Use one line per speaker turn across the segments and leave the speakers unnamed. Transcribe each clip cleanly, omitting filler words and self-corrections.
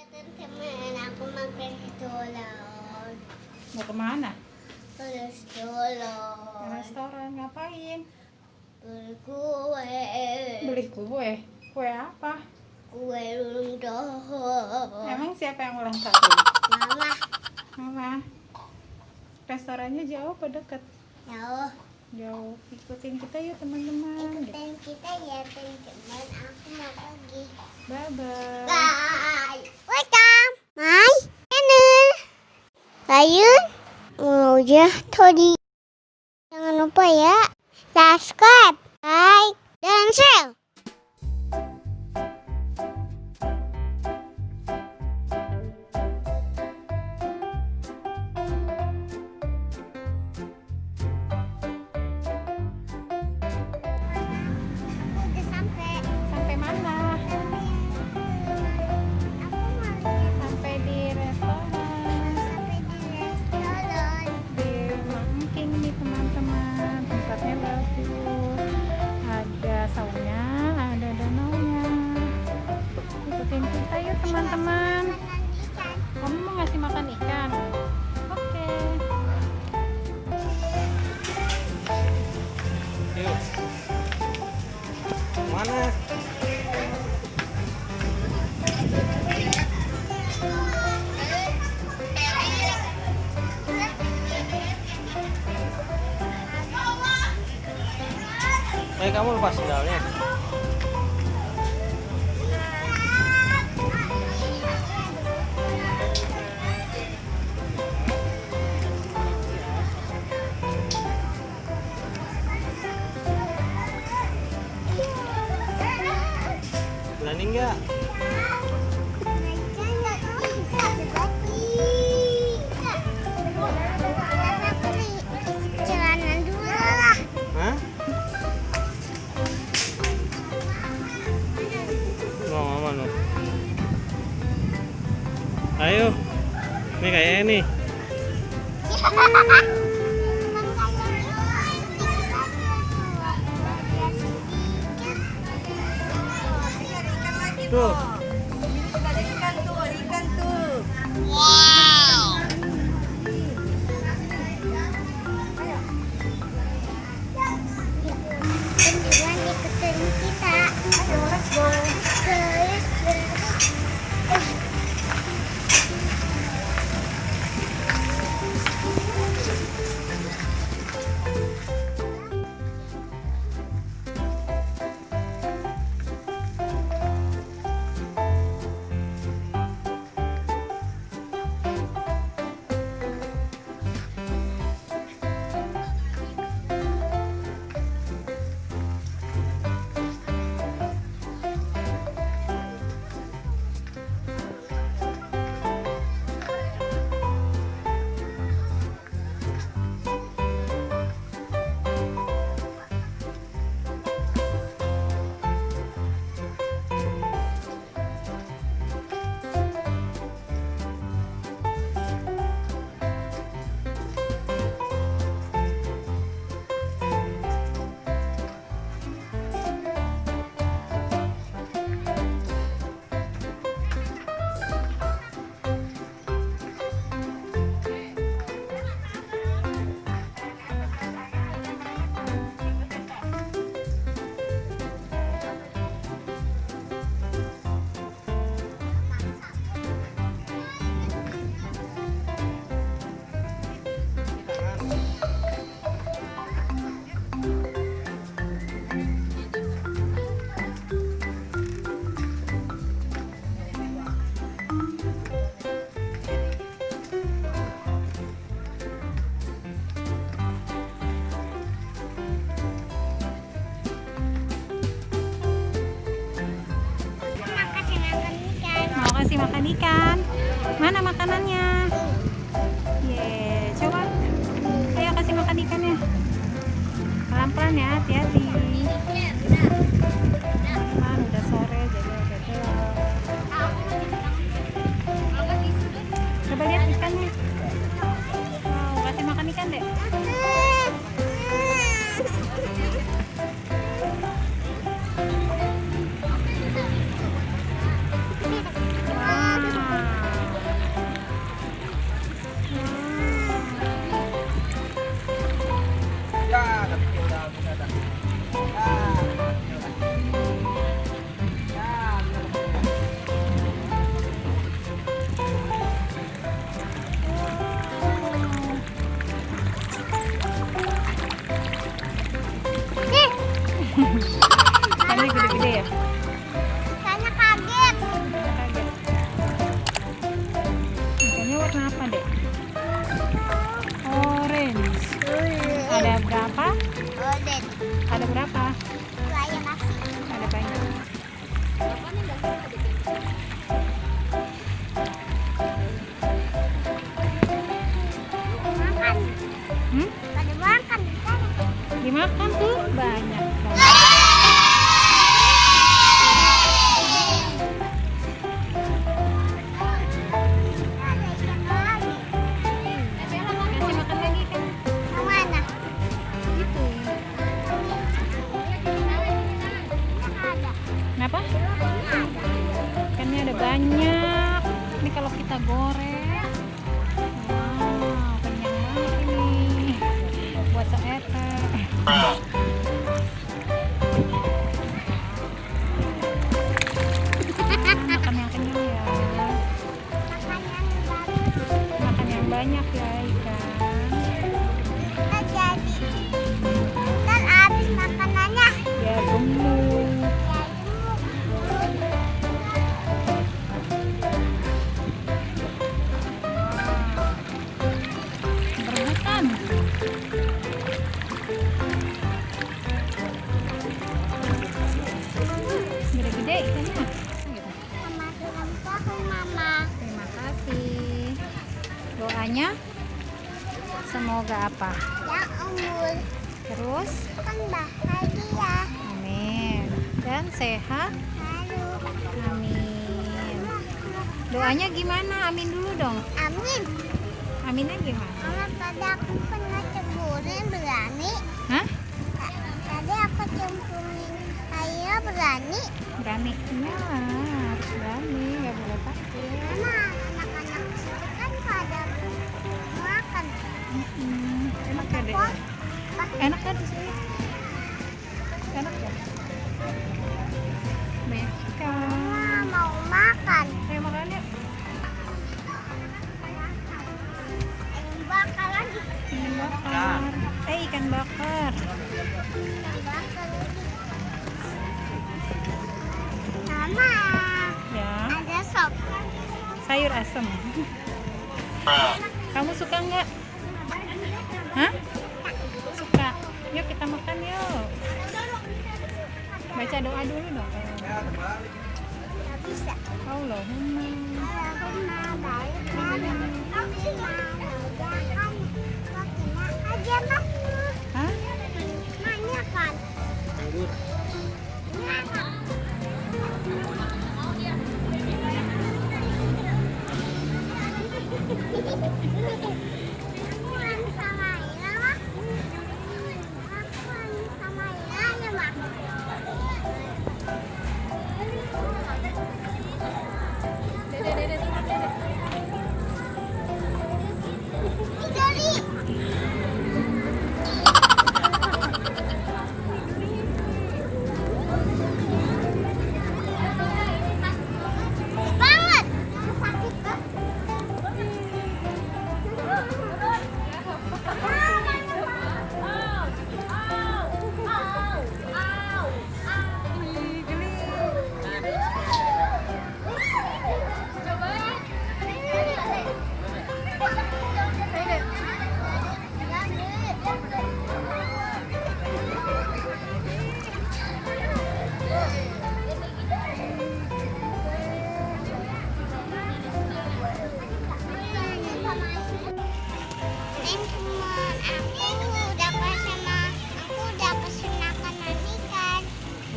teman-teman, aku mau ke restoran.
Mau kemana?
Ke restoran.
Ke restoran ngapain?
Beli kue.
Beli kue? Kue apa?
Kue ulang tahun.
Emang siapa yang ulang tahun?
Mama.
Mama. Restorannya jauh apa dekat?
Jauh.
Jauh. Ikutin kita yuk teman-teman.
Ikutin kita ya teman-teman. Aku mau pergi.
Bye-bye.
Bye. Welcome. My channel. Ayun. Udah tadi. Jangan lupa ya. Subscribe, like, dan share. Udah sampai.
Sampai mana?
Aku mau lihat
Sampai di restoran.
sampai di restoran.
Di Rumah Engking nih teman-teman. Tempatnya bagus. Ada sauna, ada danaunya. Ikutin kita yuk teman-teman.
Makan ikan.
Kamu mau ngasih makan ikan? Oke.
Yuk. Mana? Kamu lepas sendalnya. Berani nggak?
Celana dulu lah.
Hah? Mau mama no. Ayo. Nih kayaknya nih. Tuh.
Jangan ikutin kita. Let's go.
Mau kasih makan ikan? Mana makanannya? Ye, coba. Ayo kasih makan ikannya. Pelan-pelan ya, hati-hati. Kan udah sore jadi agak gelap. Coba lihat ikannya. Wow, kasih makan ikan deh. Wow. banyak. Ini kalau kita goreng. Wow, kenyang banget ini. Buat seete. Makan yang kenyang ya. Makan yang banyak ya ikan.
Ntar habis makanannya.
Ya gemuk. Berebutan. Gede-gede ikannya. Gitu.
Mama sudah pohon mama.
Terima kasih. Doanya semoga apa?
Yang umur
Terus
kan bahagia.
amin. Dan sehat.
Lalu
Amin. Doanya gimana? Amin dulu dong.
amin.
Aminnya gimana?
Mama tadi aku pernah cemburin berani.
Hah?
Tadi aku cemburin Ayo berani.
Berani? Ya, harus berani. Gak boleh takut.
Mama anak-anak sini kan pada makan.
Enak ya deh. Enak kan di sini? Enak ya? Banyak ikan.
Mama mau makan.
Ayo makan yuk.
Yang bakar lagi.
Ikan bakar. Ikan bakar.
Yang bakar lagi. Mama
Ya.
ada sop.
Sayur asem. Kamu suka nggak? Hah? Suka. Yuk kita makan yuk. Baca doa dulu dong.
Nggak bisa.
Allahumma.
Allahumma baik lana. Allahumma mudahkan. Wakina aja makmur.
Hah?
Mana kan?
Anggur.
Mana? Akuan sama Ina mah. Akuan sama Ina mah. Idoli. Banget. Sakit kan?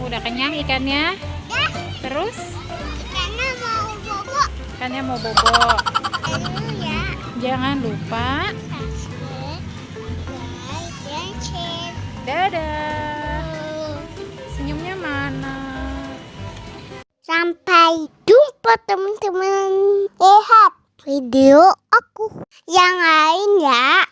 Udah kenyang ikannya.
Ya,
Terus
ikannya mau bobo.
ikannya mau bobo.
Dulu ya.
Jangan lupa.
Subscribe, like, dan share.
Dadah. Senyumnya mana?
Sampai jumpa teman-teman. Lihat video aku yang lain ya.